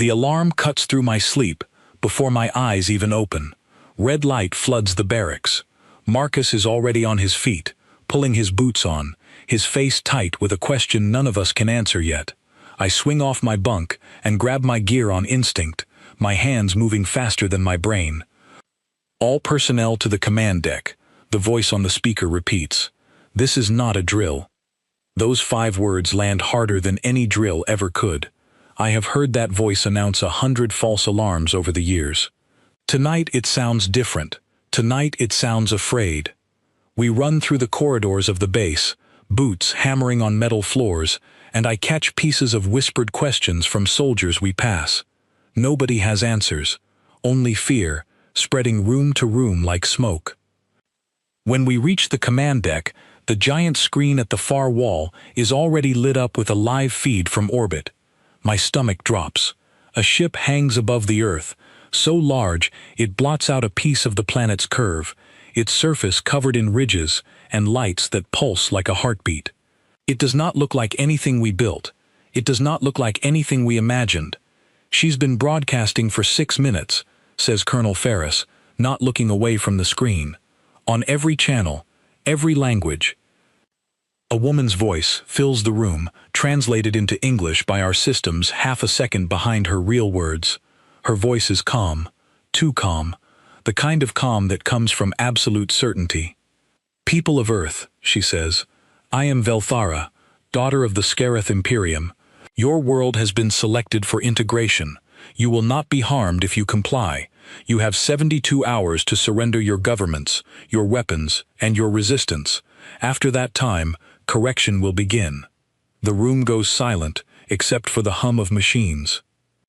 The alarm cuts through my sleep, before my eyes even open. Red light floods the barracks. Marcus is already on his feet, pulling his boots on, his face tight with a question none of us can answer yet. I swing off my bunk and grab my gear on instinct, my hands moving faster than my brain. All personnel to the command deck, the voice on the speaker repeats. This is not a drill. Those 5 words land harder than any drill ever could. I have heard that voice announce 100 false alarms over the years. Tonight it sounds different. Tonight it sounds afraid. We run through the corridors of the base, boots hammering on metal floors, and I catch pieces of whispered questions from soldiers we pass. Nobody has answers, only fear, spreading room to room like smoke. When we reach the command deck, the giant screen at the far wall is already lit up with a live feed from orbit. My stomach drops. A ship hangs above the Earth, so large it blots out a piece of the planet's curve, its surface covered in ridges and lights that pulse like a heartbeat. It does not look like anything we built. It does not look like anything we imagined. She's been broadcasting for 6 minutes, says Colonel Ferris, not looking away from the screen. On every channel, every language. A woman's voice fills the room, translated into English by our systems half a second behind her real words. Her voice is calm, too calm, the kind of calm that comes from absolute certainty. People of Earth, she says, I am Velthara, daughter of the Scarith Imperium. Your world has been selected for integration. You will not be harmed if you comply. You have 72 hours to surrender your governments, your weapons, and your resistance. After that time, correction will begin. The room goes silent, except for the hum of machines.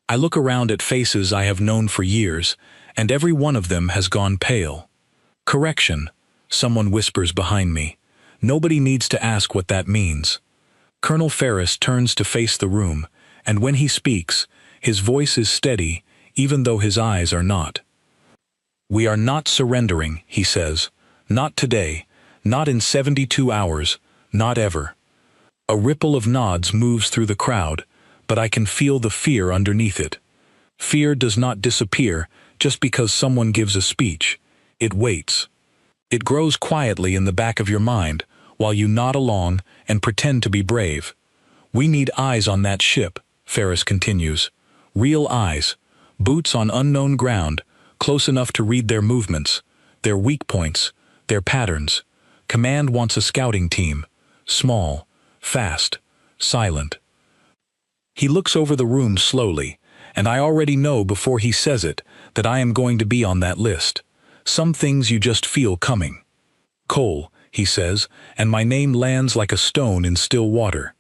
I look around at faces I have known for years, and every one of them has gone pale. Correction, someone whispers behind me. Nobody needs to ask what that means. Colonel Ferris turns to face the room, and when he speaks, his voice is steady, even though his eyes are not. We are not surrendering, he says. Not today, not in 72 hours, not ever. A ripple of nods moves through the crowd, but I can feel the fear underneath it. Fear does not disappear just because someone gives a speech. It waits. It grows quietly in the back of your mind, while you nod along and pretend to be brave. We need eyes on that ship, Ferris continues. Real eyes, boots on unknown ground, close enough to read their movements, their weak points, their patterns. Command wants a scouting team. Small, fast, silent. He looks over the room slowly, and I already know before he says it that I am going to be on that list. Some things you just feel coming. Cole, he says, and my name lands like a stone in still water.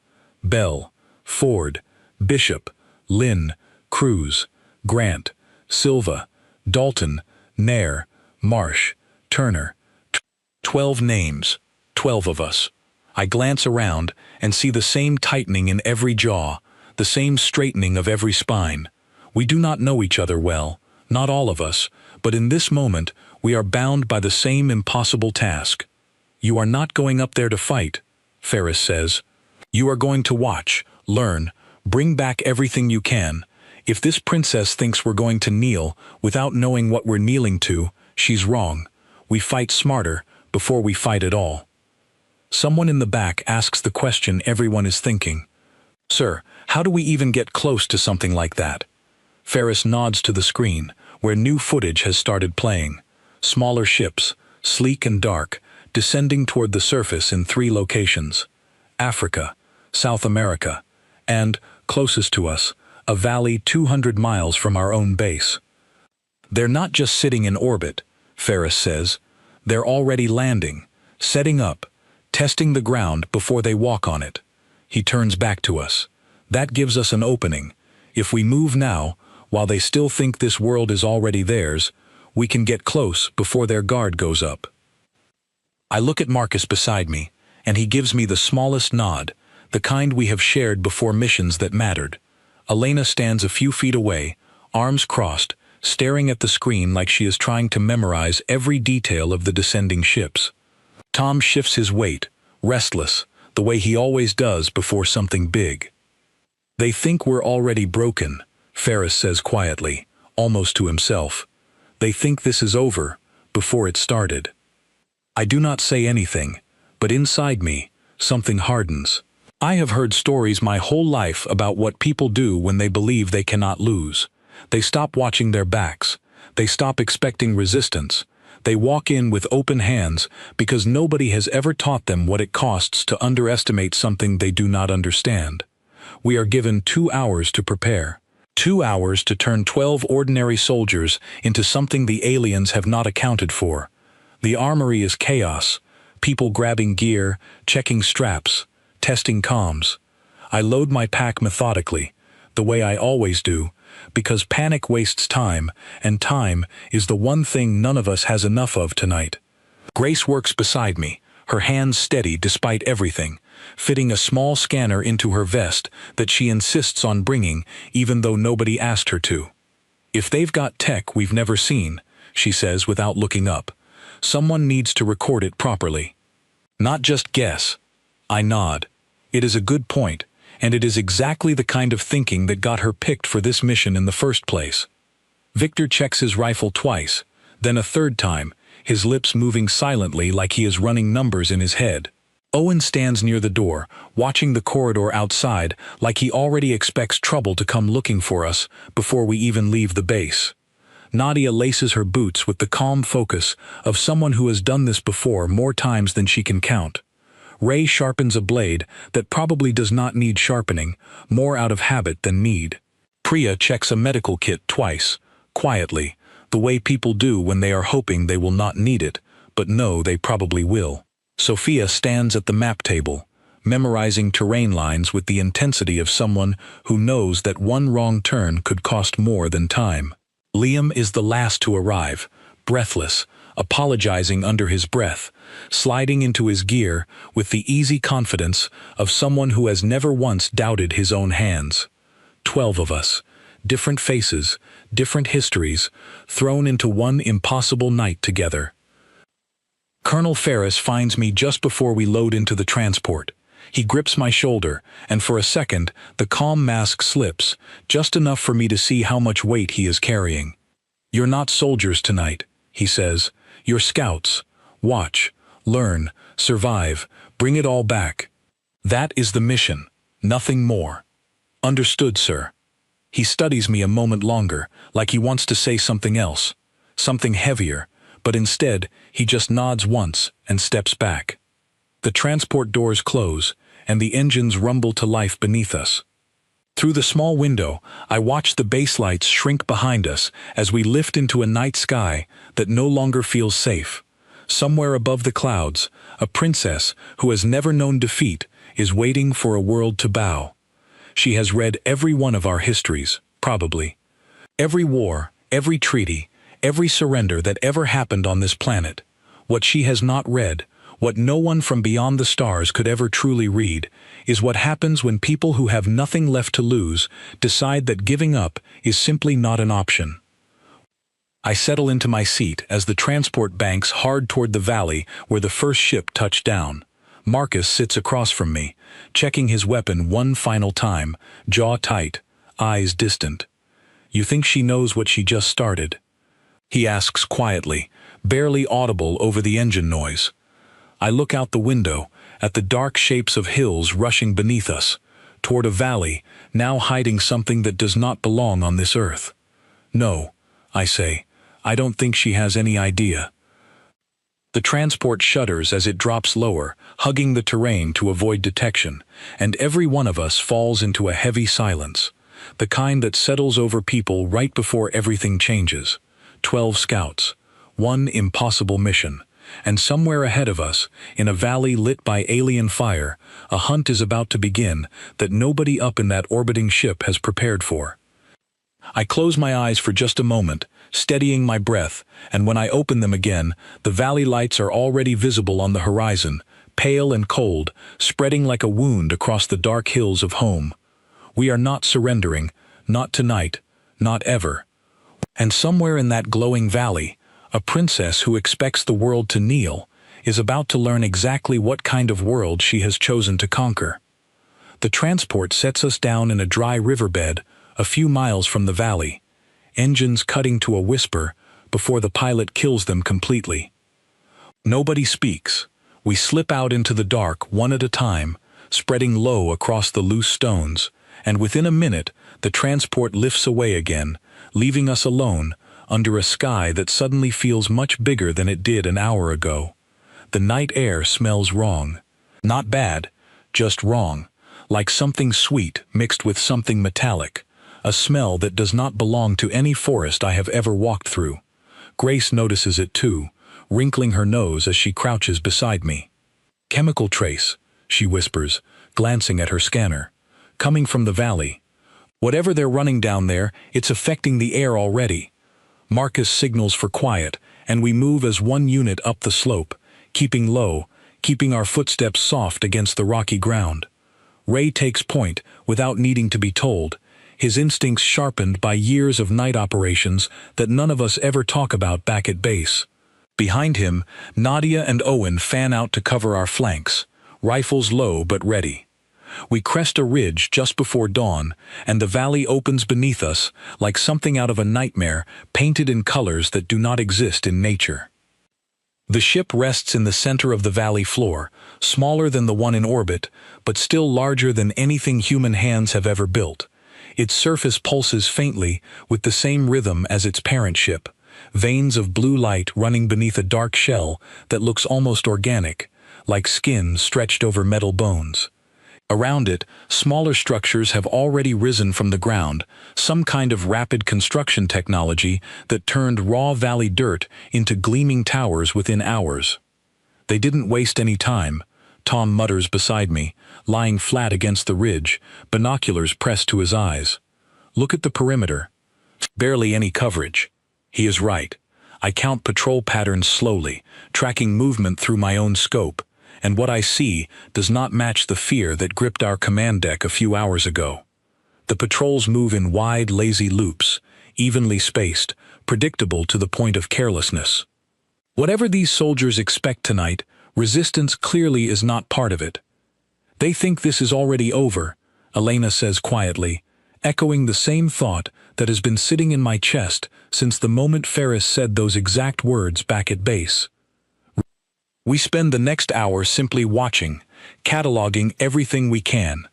Bell, Ford, Bishop, Lynn, Cruz, Grant, Silva, Dalton, Nair, Marsh, Turner. 12 names, 12 of us. I glance around and see the same tightening in every jaw, the same straightening of every spine. We do not know each other well, not all of us, but in this moment we are bound by the same impossible task. You are not going up there to fight, Ferris says. You are going to watch, learn, bring back everything you can. If this princess thinks we're going to kneel without knowing what we're kneeling to, she's wrong. We fight smarter before we fight at all. Someone in the back asks the question everyone is thinking. Sir, how do we even get close to something like that? Ferris nods to the screen, where new footage has started playing. Smaller ships, sleek and dark, descending toward the surface in 3 locations. Africa, South America, and, closest to us, a valley 200 miles from our own base. They're not just sitting in orbit, Ferris says. They're already landing, setting up, testing the ground before they walk on it. He turns back to us. That gives us an opening. If we move now, while they still think this world is already theirs, we can get close before their guard goes up. I look at Marcus beside me, and he gives me the smallest nod, the kind we have shared before missions that mattered. Elena stands a few feet away, arms crossed, staring at the screen like she is trying to memorize every detail of the descending ships. Tom shifts his weight, restless, the way he always does before something big. They think we're already broken, Ferris says quietly, almost to himself. They think this is over, before it started. I do not say anything, but inside me, something hardens. I have heard stories my whole life about what people do when they believe they cannot lose. They stop watching their backs. They stop expecting resistance. They walk in with open hands because nobody has ever taught them what it costs to underestimate something they do not understand. We are given 2 hours to prepare. 2 hours to turn 12 ordinary soldiers into something the aliens have not accounted for. The armory is chaos. People grabbing gear, checking straps, testing comms. I load my pack methodically, the way I always do, because panic wastes time, and time is the one thing none of us has enough of tonight. Grace works beside me, her hands steady despite everything, fitting a small scanner into her vest that she insists on bringing even though nobody asked her to. If they've got tech we've never seen, she says without looking up, someone needs to record it properly. Not just guess. I nod. It is a good point, and it is exactly the kind of thinking that got her picked for this mission in the first place. Victor checks his rifle twice, then a third time, his lips moving silently like he is running numbers in his head. Owen stands near the door, watching the corridor outside like he already expects trouble to come looking for us before we even leave the base. Nadia laces her boots with the calm focus of someone who has done this before more times than she can count. Ray sharpens a blade that probably does not need sharpening, more out of habit than need. Priya checks a medical kit twice, quietly, the way people do when they are hoping they will not need it, but know they probably will. Sophia stands at the map table, memorizing terrain lines with the intensity of someone who knows that one wrong turn could cost more than time. Liam is the last to arrive, breathless, apologizing under his breath, sliding into his gear with the easy confidence of someone who has never once doubted his own hands. 12 of us, different faces, different histories, thrown into one impossible night together. Colonel Ferris finds me just before we load into the transport. He grips my shoulder, and for a second, the calm mask slips, just enough for me to see how much weight he is carrying. "You're not soldiers tonight," he says. "You're scouts. Watch, learn, survive, bring it all back. That is the mission, nothing more." "Understood, sir." He studies me a moment longer, like he wants to say something else, something heavier, but instead, he just nods once and steps back. The transport doors close, and the engines rumble to life beneath us. Through the small window, I watch the base lights shrink behind us as we lift into a night sky that no longer feels safe. Somewhere above the clouds, a princess who has never known defeat is waiting for a world to bow. She has read every one of our histories, probably. Every war, every treaty, every surrender that ever happened on this planet. What she has not read, what no one from beyond the stars could ever truly read, is what happens when people who have nothing left to lose decide that giving up is simply not an option. I settle into my seat as the transport banks hard toward the valley where the first ship touched down. Marcus sits across from me, checking his weapon one final time, jaw tight, eyes distant. "You think she knows what she just started?" he asks quietly, barely audible over the engine noise. I look out the window, at the dark shapes of hills rushing beneath us, toward a valley, now hiding something that does not belong on this earth. "No," I say, "I don't think she has any idea." The transport shudders as it drops lower, hugging the terrain to avoid detection, and every one of us falls into a heavy silence, the kind that settles over people right before everything changes. 12 scouts, one impossible mission. And somewhere ahead of us, in a valley lit by alien fire, a hunt is about to begin that nobody up in that orbiting ship has prepared for. I close my eyes for just a moment, steadying my breath, and when I open them again, the valley lights are already visible on the horizon, pale and cold, spreading like a wound across the dark hills of home. We are not surrendering, not tonight, not ever. And somewhere in that glowing valley, a princess who expects the world to kneel is about to learn exactly what kind of world she has chosen to conquer. The transport sets us down in a dry riverbed, a few miles from the valley, engines cutting to a whisper before the pilot kills them completely. Nobody speaks. We slip out into the dark one at a time, spreading low across the loose stones, and within a minute the transport lifts away again, leaving us alone under a sky that suddenly feels much bigger than it did an hour ago. The night air smells wrong. Not bad, just wrong, like something sweet mixed with something metallic, a smell that does not belong to any forest I have ever walked through. Grace notices it too, wrinkling her nose as she crouches beside me. "Chemical trace," she whispers, glancing at her scanner. "Coming from the valley. Whatever they're running down there, it's affecting the air already." Marcus signals for quiet, and we move as one unit up the slope, keeping low, keeping our footsteps soft against the rocky ground. Ray takes point without needing to be told, his instincts sharpened by years of night operations that none of us ever talk about back at base. Behind him, Nadia and Owen fan out to cover our flanks, rifles low but ready. We crest a ridge just before dawn, and the valley opens beneath us like something out of a nightmare painted in colors that do not exist in nature. The ship rests in the center of the valley floor, smaller than the one in orbit, but still larger than anything human hands have ever built. Its surface pulses faintly with the same rhythm as its parent ship, veins of blue light running beneath a dark shell that looks almost organic, like skin stretched over metal bones. Around it, smaller structures have already risen from the ground, some kind of rapid construction technology that turned raw valley dirt into gleaming towers within hours. "They didn't waste any time," Tom mutters beside me, lying flat against the ridge, binoculars pressed to his eyes. "Look at the perimeter. Barely any coverage." He is right. I count patrol patterns slowly, tracking movement through my own scope, and what I see does not match the fear that gripped our command deck a few hours ago. The patrols move in wide, lazy loops, evenly spaced, predictable to the point of carelessness. Whatever these soldiers expect tonight, resistance clearly is not part of it. "They think this is already over," Elena says quietly, echoing the same thought that has been sitting in my chest since the moment Ferris said those exact words back at base. We spend the next hour simply watching, cataloging everything we can.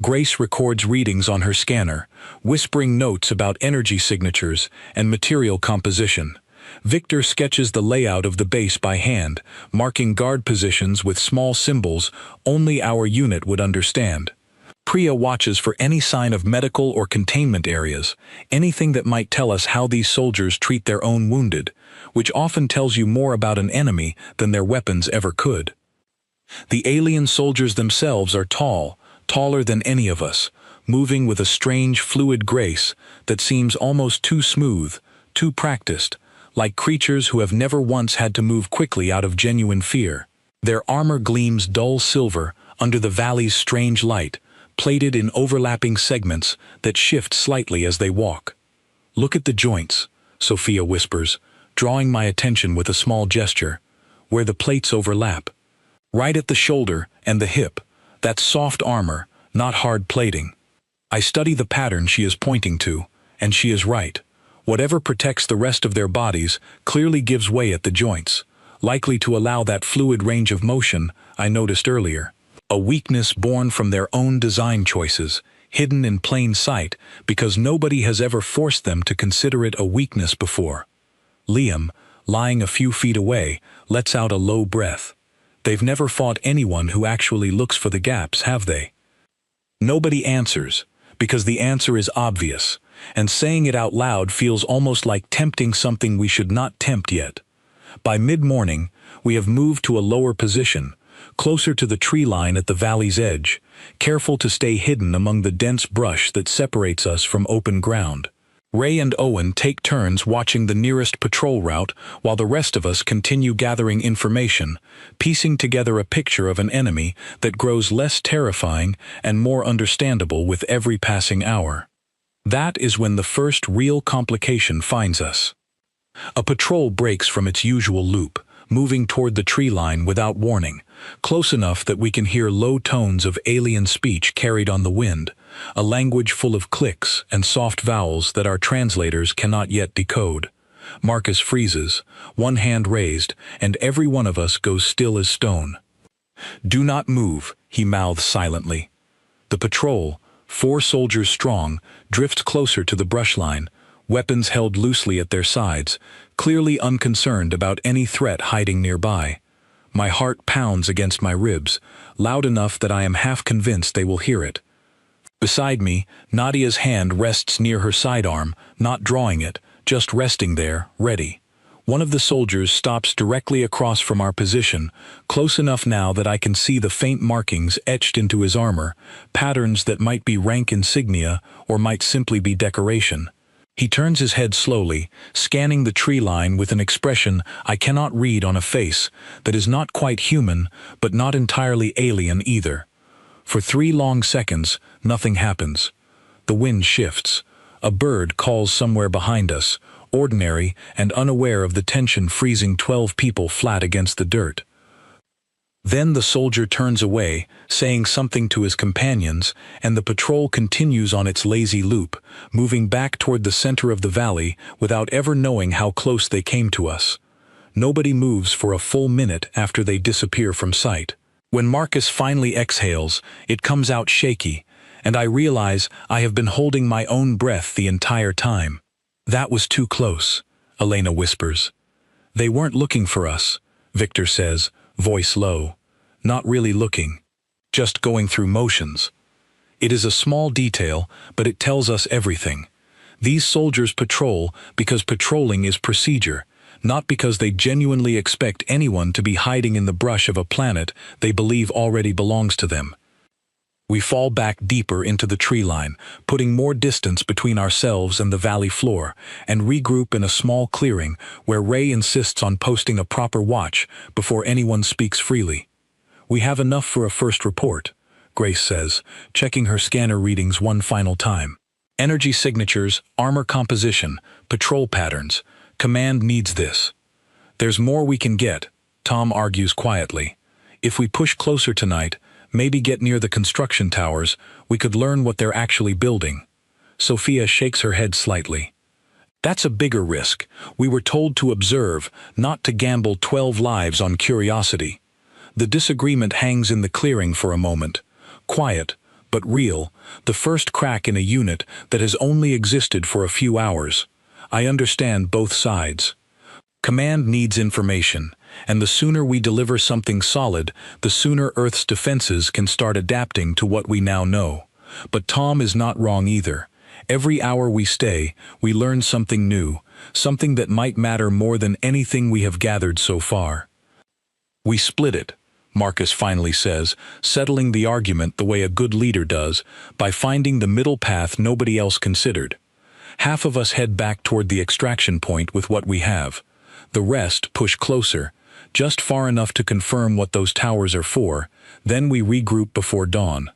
Grace records readings on her scanner, whispering notes about energy signatures and material composition. Victor sketches the layout of the base by hand, marking guard positions with small symbols only our unit would understand. Priya watches for any sign of medical or containment areas, anything that might tell us how these soldiers treat their own wounded, which often tells you more about an enemy than their weapons ever could. The alien soldiers themselves are tall, taller than any of us, moving with a strange fluid grace that seems almost too smooth, too practiced, like creatures who have never once had to move quickly out of genuine fear. Their armor gleams dull silver under the valley's strange light, plated in overlapping segments that shift slightly as they walk. "Look at the joints," Sophia whispers, drawing my attention with a small gesture, "where the plates overlap. Right at the shoulder and the hip. That's soft armor, not hard plating." I study the pattern she is pointing to, and she is right. Whatever protects the rest of their bodies clearly gives way at the joints, likely to allow that fluid range of motion I noticed earlier. A weakness born from their own design choices, hidden in plain sight because nobody has ever forced them to consider it a weakness before. Liam, lying a few feet away, lets out a low breath. They've never fought anyone who actually looks for the gaps, have they? Nobody answers, because the answer is obvious, and saying it out loud feels almost like tempting something we should not tempt yet. By mid-morning, we have moved to a lower position, closer to the tree line at the valley's edge, careful to stay hidden among the dense brush that separates us from open ground. Ray and Owen take turns watching the nearest patrol route while the rest of us continue gathering information, piecing together a picture of an enemy that grows less terrifying and more understandable with every passing hour. That is when the first real complication finds us. A patrol breaks from its usual loop, moving toward the tree line without warning, close enough that we can hear low tones of alien speech carried on the wind, a language full of clicks and soft vowels that our translators cannot yet decode. Marcus freezes, one hand raised, and every one of us goes still as stone. "Do not move," he mouths silently. The patrol, 4 soldiers strong, drifts closer to the brush line, weapons held loosely at their sides, clearly unconcerned about any threat hiding nearby. My heart pounds against my ribs, loud enough that I am half convinced they will hear it. Beside me, Nadia's hand rests near her sidearm, not drawing it, just resting there, ready. One of the soldiers stops directly across from our position, close enough now that I can see the faint markings etched into his armor, patterns that might be rank insignia or might simply be decoration. He turns his head slowly, scanning the tree line with an expression I cannot read on a face that is not quite human, but not entirely alien either. For 3 long seconds, nothing happens. The wind shifts. A bird calls somewhere behind us, ordinary and unaware of the tension freezing 12 people flat against the dirt. Then the soldier turns away, saying something to his companions, and the patrol continues on its lazy loop, moving back toward the center of the valley without ever knowing how close they came to us. Nobody moves for a full minute after they disappear from sight. When Marcus finally exhales, it comes out shaky, and I realize I have been holding my own breath the entire time. "That was too close," Elena whispers. "They weren't looking for us," Victor says, voice low. "Not really looking. Just going through motions." It is a small detail, but it tells us everything. These soldiers patrol because patrolling is procedure, not because they genuinely expect anyone to be hiding in the brush of a planet they believe already belongs to them. We fall back deeper into the tree line, putting more distance between ourselves and the valley floor, and regroup in a small clearing where Ray insists on posting a proper watch before anyone speaks freely. "We have enough for a first report," Grace says, checking her scanner readings one final time. "Energy signatures, armor composition, patrol patterns. Command needs this." "There's more we can get," Tom argues quietly. "If we push closer tonight, maybe get near the construction towers, we could learn what they're actually building." Sophia shakes her head slightly. "That's a bigger risk. We were told to observe, not to gamble 12 lives on curiosity." The disagreement hangs in the clearing for a moment. Quiet, but real, the first crack in a unit that has only existed for a few hours. I understand both sides. Command needs information, and the sooner we deliver something solid, the sooner Earth's defenses can start adapting to what we now know. But Tom is not wrong either. Every hour we stay, we learn something new, something that might matter more than anything we have gathered so far. "We split it," Marcus finally says, settling the argument the way a good leader does, by finding the middle path nobody else considered. "Half of us head back toward the extraction point with what we have. The rest push closer, just far enough to confirm what those towers are for, then we regroup before dawn."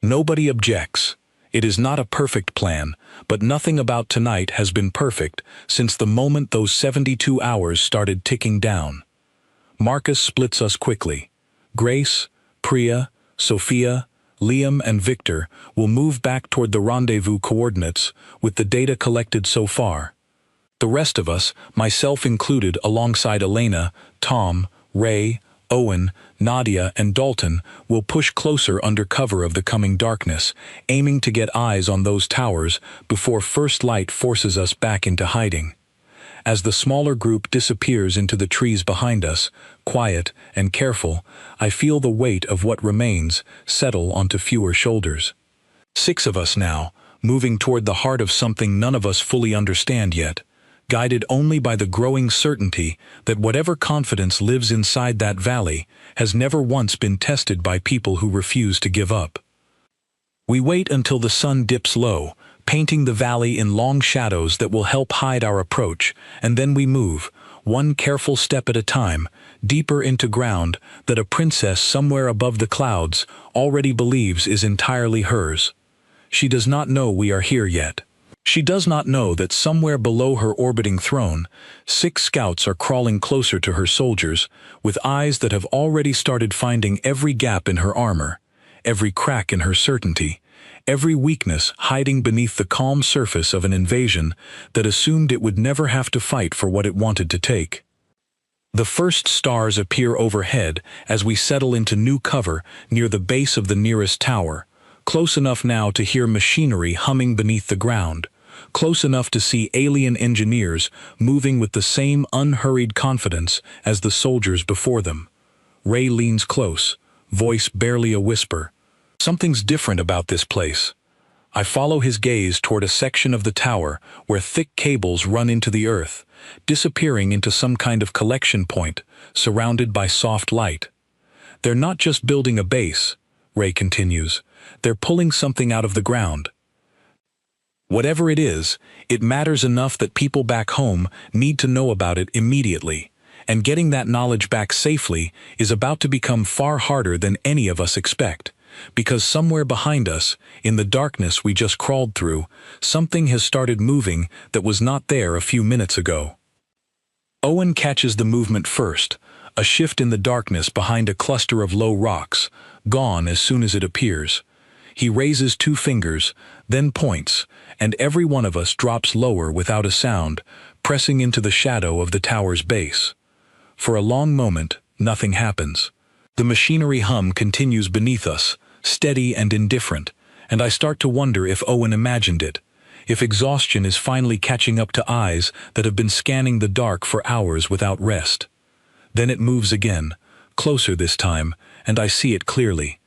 Nobody objects. It is not a perfect plan, but nothing about tonight has been perfect since the moment those 72 hours started ticking down. Marcus splits us quickly. Grace, Priya, Sophia, Liam, and Victor will move back toward the rendezvous coordinates with the data collected so far. The rest of us, myself included alongside Elena, Tom, Ray, Owen, Nadia, and Dalton, will push closer under cover of the coming darkness, aiming to get eyes on those towers before first light forces us back into hiding. As the smaller group disappears into the trees behind us, quiet and careful, I feel the weight of what remains settle onto fewer shoulders. 6 of us now, moving toward the heart of something none of us fully understand yet, guided only by the growing certainty that whatever confidence lives inside that valley has never once been tested by people who refuse to give up. We wait until the sun dips low, painting the valley in long shadows that will help hide our approach, and then we move, one careful step at a time, deeper into ground that a princess somewhere above the clouds already believes is entirely hers. She does not know we are here yet. She does not know that somewhere below her orbiting throne, 6 scouts are crawling closer to her soldiers, with eyes that have already started finding every gap in her armor, every crack in her certainty, every weakness hiding beneath the calm surface of an invasion that assumed it would never have to fight for what it wanted to take. The first stars appear overhead as we settle into new cover near the base of the nearest tower, close enough now to hear machinery humming beneath the ground, close enough to see alien engineers moving with the same unhurried confidence as the soldiers before them. Ray leans close, voice barely a whisper. Something's different about this place. I follow his gaze toward a section of the tower where thick cables run into the earth, disappearing into some kind of collection point, surrounded by soft light. They're not just building a base, Ray continues. They're pulling something out of the ground. Whatever it is, it matters enough that people back home need to know about it immediately, and getting that knowledge back safely is about to become far harder than any of us expect. Because somewhere behind us, in the darkness we just crawled through, something has started moving that was not there a few minutes ago. Owen catches the movement first, a shift in the darkness behind a cluster of low rocks, gone as soon as it appears. He raises 2 fingers, then points, and every one of us drops lower without a sound, pressing into the shadow of the tower's base. For a long moment, nothing happens. The machinery hum continues beneath us, steady and indifferent, and I start to wonder if Owen imagined it, if exhaustion is finally catching up to eyes that have been scanning the dark for hours without rest. Then it moves again, closer this time, and I see it clearly.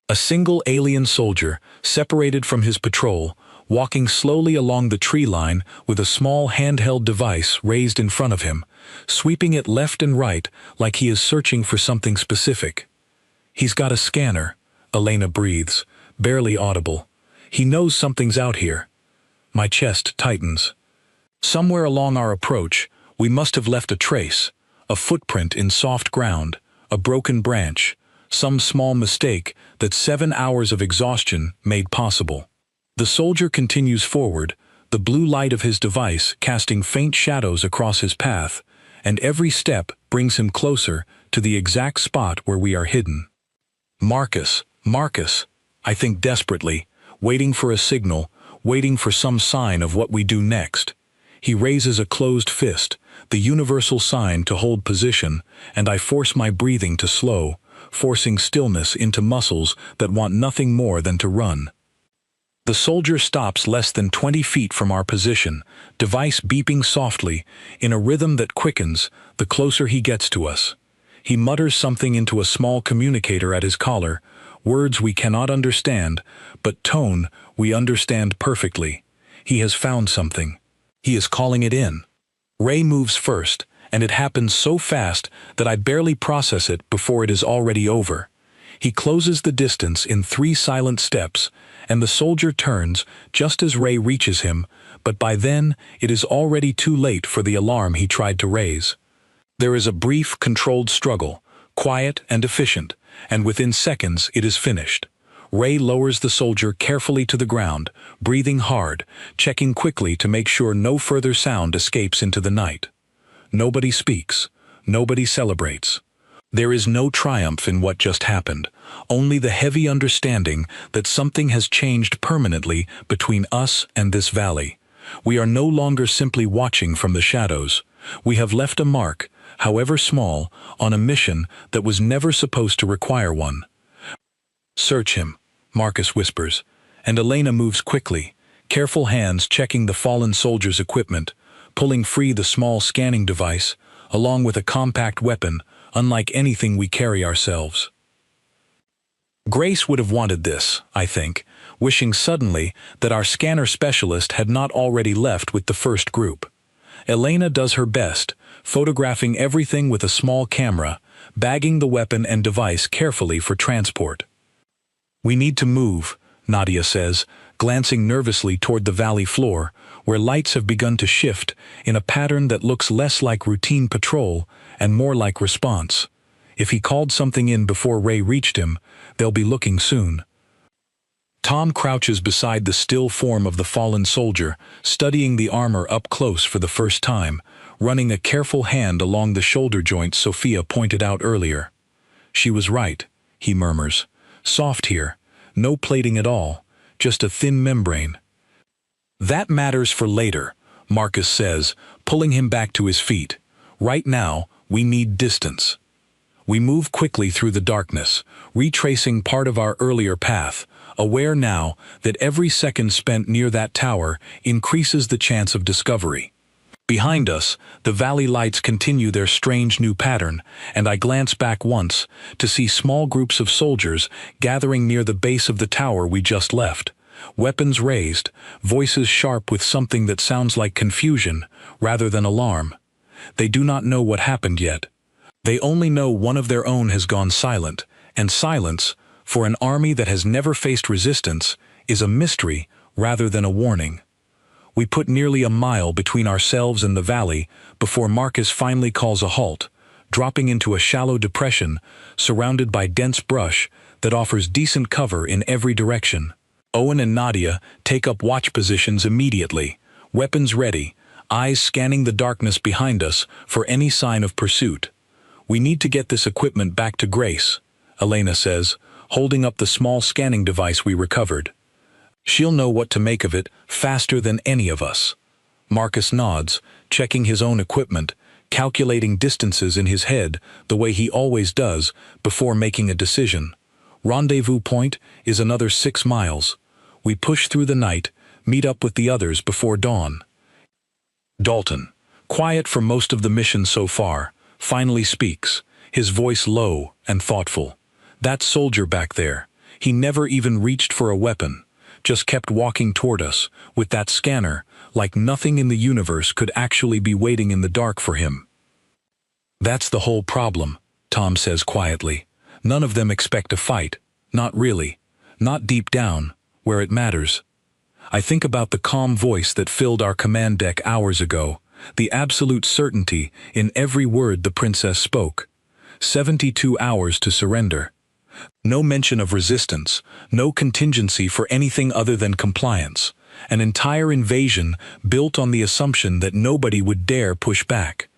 A single alien soldier, separated from his patrol, walking slowly along the tree line with a small handheld device raised in front of him, sweeping it left and right like he is searching for something specific. He's got a scanner, Elena breathes, barely audible. He knows something's out here. My chest tightens. Somewhere along our approach, we must have left a trace, a footprint in soft ground, a broken branch, some small mistake that 7 hours of exhaustion made possible. The soldier continues forward, the blue light of his device casting faint shadows across his path, and every step brings him closer to the exact spot where we are hidden. Marcus, I think desperately, waiting for a signal, waiting for some sign of what we do next. He raises a closed fist, the universal sign to hold position, and I force my breathing to slow, forcing stillness into muscles that want nothing more than to run. The soldier stops less than 20 feet from our position, device beeping softly, in a rhythm that quickens the closer he gets to us. He mutters something into a small communicator at his collar, words we cannot understand, but tone we understand perfectly. He has found something. He is calling it in. Ray moves first, and it happens so fast that I barely process it before it is already over. He closes the distance in 3 silent steps, and the soldier turns just as Ray reaches him, but by then it is already too late for the alarm he tried to raise. There is a brief, controlled struggle, quiet and efficient, and within seconds it is finished. Ray lowers the soldier carefully to the ground, breathing hard, checking quickly to make sure no further sound escapes into the night. Nobody speaks. Nobody celebrates. There is no triumph in what just happened, only the heavy understanding that something has changed permanently between us and this valley. We are no longer simply watching from the shadows. We have left a mark, however small, on a mission that was never supposed to require one. "Search him," Marcus whispers, and Elena moves quickly, careful hands checking the fallen soldier's equipment, pulling free the small scanning device, along with a compact weapon, unlike anything we carry ourselves. Grace would have wanted this, I think, wishing suddenly that our scanner specialist had not already left with the first group. Elena does her best, photographing everything with a small camera, bagging the weapon and device carefully for transport. "We need to move," Nadia says, glancing nervously toward the valley floor, where lights have begun to shift in a pattern that looks less like routine patrol and more like response. If he called something in before Ray reached him, they'll be looking soon. Tom crouches beside the still form of the fallen soldier, studying the armor up close for the first time, running a careful hand along the shoulder joint Sophia pointed out earlier. "She was right," he murmurs. "Soft here, no plating at all, just a thin membrane. That matters for later, Marcus says, pulling him back to his feet. Right now, we need distance. We move quickly through the darkness, retracing part of our earlier path, aware now that every second spent near that tower increases the chance of discovery. Behind us, the valley lights continue their strange new pattern, and I glance back once to see small groups of soldiers gathering near the base of the tower we just left. Weapons raised, voices sharp with something that sounds like confusion rather than alarm. They do not know what happened yet. They only know one of their own has gone silent, and silence, for an army that has never faced resistance, is a mystery rather than a warning. We put nearly a mile between ourselves and the valley before Marcus finally calls a halt, dropping into a shallow depression surrounded by dense brush that offers decent cover in every direction. Owen and Nadia take up watch positions immediately, weapons ready, eyes scanning the darkness behind us for any sign of pursuit. "We need to get this equipment back to Grace," Elena says, holding up the small scanning device we recovered. "She'll know what to make of it faster than any of us." Marcus nods, checking his own equipment, calculating distances in his head the way he always does before making a decision. Rendezvous point is another 6 miles. We push through the night, meet up with the others before dawn. Dalton, quiet for most of the mission so far, finally speaks, his voice low and thoughtful. "That soldier back there, he never even reached for a weapon, just kept walking toward us, with that scanner, like nothing in the universe could actually be waiting in the dark for him." "That's the whole problem," Tom says quietly. "None of them expect a fight. Not really. Not deep down, where it matters." I think about the calm voice that filled our command deck hours ago, the absolute certainty in every word the princess spoke. 72 hours to surrender. No mention of resistance, no contingency for anything other than compliance. An entire invasion built on the assumption that nobody would dare push back.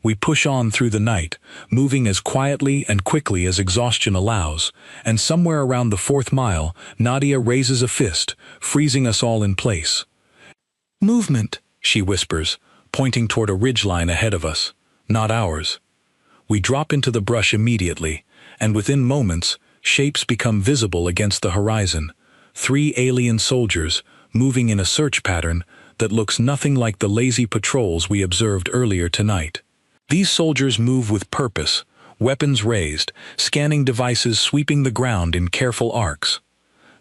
We push on through the night, moving as quietly and quickly as exhaustion allows, and somewhere around the 4th mile, Nadia raises a fist, freezing us all in place. "Movement," she whispers, pointing toward a ridgeline ahead of us. Not ours. We drop into the brush immediately, and within moments, shapes become visible against the horizon. 3 alien soldiers, moving in a search pattern that looks nothing like the lazy patrols we observed earlier tonight. These soldiers move with purpose, weapons raised, scanning devices sweeping the ground in careful arcs.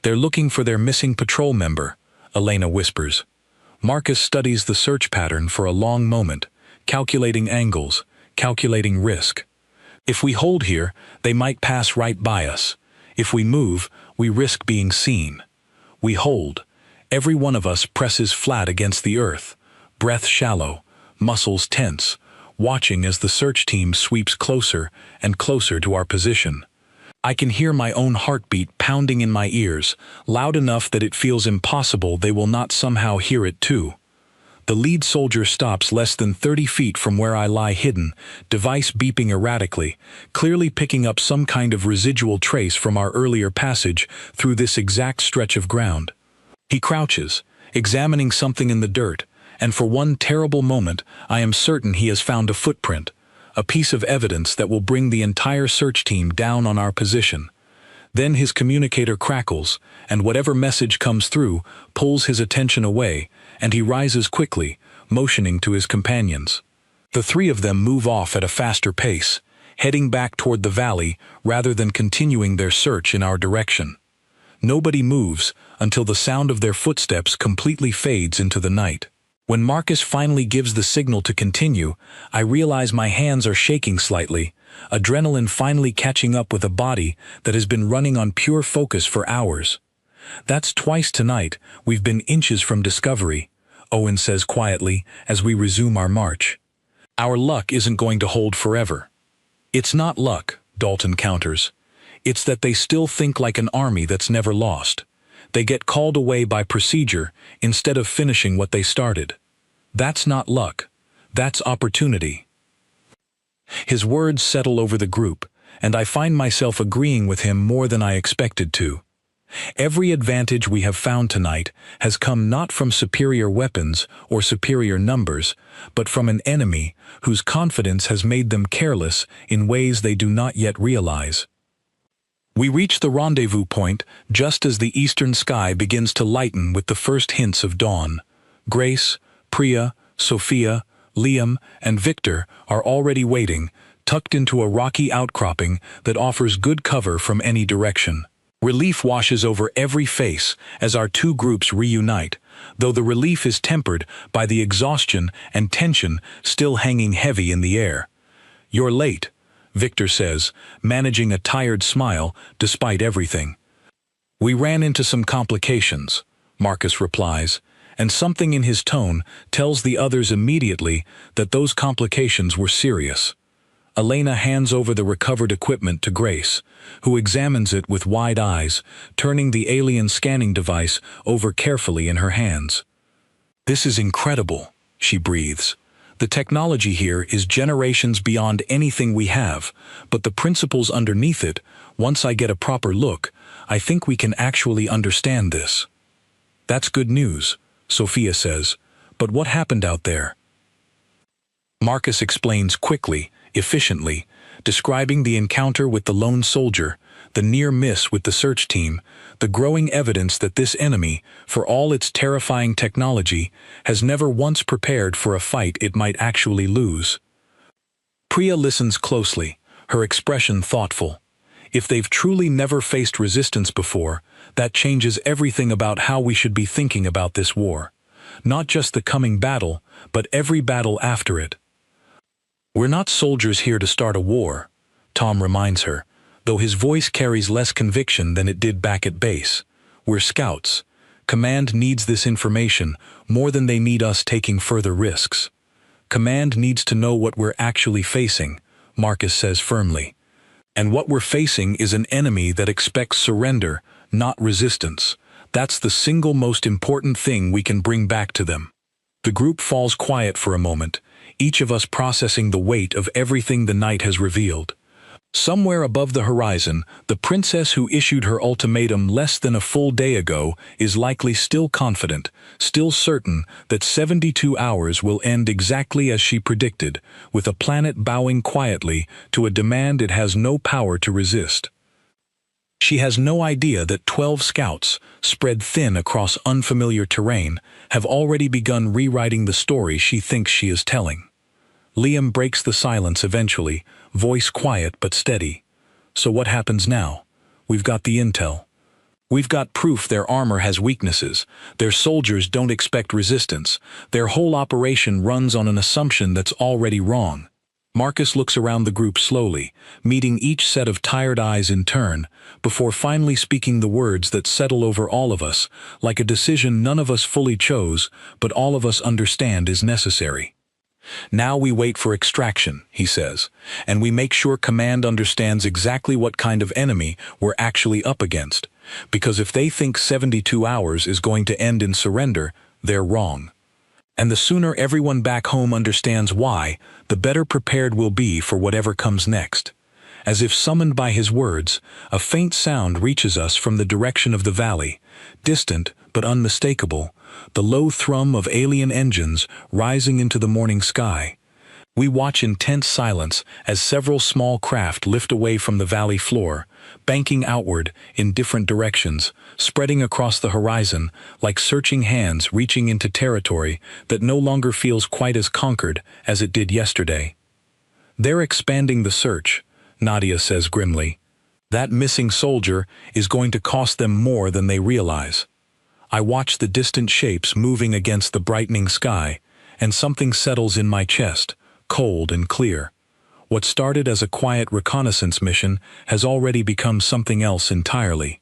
"They're looking for their missing patrol member," Elena whispers. Marcus studies the search pattern for a long moment, calculating angles, calculating risk. "If we hold here, they might pass right by us. If we move, we risk being seen." We hold. Every one of us presses flat against the earth, breath shallow, muscles tense, watching as the search team sweeps closer and closer to our position. I can hear my own heartbeat pounding in my ears, loud enough that it feels impossible they will not somehow hear it too. The lead soldier stops less than 30 feet from where I lie hidden, device beeping erratically, clearly picking up some kind of residual trace from our earlier passage through this exact stretch of ground. He crouches, examining something in the dirt, and for one terrible moment I am certain he has found a footprint, a piece of evidence that will bring the entire search team down on our position. Then his communicator crackles, and whatever message comes through pulls his attention away, and he rises quickly, motioning to his companions. The 3 of them move off at a faster pace, heading back toward the valley rather than continuing their search in our direction. Nobody moves until the sound of their footsteps completely fades into the night. When Marcus finally gives the signal to continue, I realize my hands are shaking slightly, adrenaline finally catching up with a body that has been running on pure focus for hours. "That's twice tonight we've been inches from discovery," Owen says quietly as we resume our march. "Our luck isn't going to hold forever." "It's not luck," Dalton counters. "It's that they still think like an army that's never lost. They get called away by procedure instead of finishing what they started. That's not luck. That's opportunity." His words settle over the group, and I find myself agreeing with him more than I expected to. Every advantage we have found tonight has come not from superior weapons or superior numbers, but from an enemy whose confidence has made them careless in ways they do not yet realize. We reach the rendezvous point just as the eastern sky begins to lighten with the first hints of dawn. Grace, Priya, Sophia, Liam, and Victor are already waiting, tucked into a rocky outcropping that offers good cover from any direction. Relief washes over every face as our two groups reunite, though the relief is tempered by the exhaustion and tension still hanging heavy in the air. "You're late," Victor says, managing a tired smile despite everything. "We ran into some complications," Marcus replies, and something in his tone tells the others immediately that those complications were serious. Elena hands over the recovered equipment to Grace, who examines it with wide eyes, turning the alien scanning device over carefully in her hands. "This is incredible," she breathes. "The technology here is generations beyond anything we have, but the principles underneath it, once I get a proper look, I think we can actually understand this." "That's good news," Sophia says, "but what happened out there?" Marcus explains quickly, efficiently, describing the encounter with the lone soldier, the near miss with the search team, the growing evidence that this enemy, for all its terrifying technology, has never once prepared for a fight it might actually lose. Priya listens closely, her expression thoughtful. If they've truly never faced resistance before, that changes everything about how we should be thinking about this war. Not just the coming battle, but every battle after it. "We're not soldiers here to start a war," Tom reminds her, though his voice carries less conviction than it did back at base. "We're scouts. Command needs this information more than they need us taking further risks. Command needs to know what we're actually facing," Marcus says firmly. "And what we're facing is an enemy that expects surrender, not resistance. That's the single most important thing we can bring back to them." The group falls quiet for a moment, each of us processing the weight of everything the night has revealed. Somewhere above the horizon, the princess who issued her ultimatum less than a full day ago is likely still confident, still certain that 72 hours will end exactly as she predicted, with a planet bowing quietly to a demand it has no power to resist. She has no idea that 12 scouts, spread thin across unfamiliar terrain, have already begun rewriting the story she thinks she is telling. Liam breaks the silence eventually, voice quiet but steady. "So what happens now? We've got the intel. We've got proof their armor has weaknesses, their soldiers don't expect resistance, their whole operation runs on an assumption that's already wrong." Marcus looks around the group slowly, meeting each set of tired eyes in turn, before finally speaking the words that settle over all of us, like a decision none of us fully chose, but all of us understand is necessary. "Now we wait for extraction," he says, "and we make sure Command understands exactly what kind of enemy we're actually up against, because if they think 72 hours is going to end in surrender, they're wrong. And the sooner everyone back home understands why, the better prepared we'll be for whatever comes next." As if summoned by his words, a faint sound reaches us from the direction of the valley, distant but unmistakable, the low thrum of alien engines rising into the morning sky. We watch in tense silence as several small craft lift away from the valley floor, banking outward in different directions, spreading across the horizon like searching hands reaching into territory that no longer feels quite as conquered as it did yesterday. "They're expanding the search," Nadia says grimly. "That missing soldier is going to cost them more than they realize." I watch the distant shapes moving against the brightening sky, and something settles in my chest, cold and clear. What started as a quiet reconnaissance mission has already become something else entirely.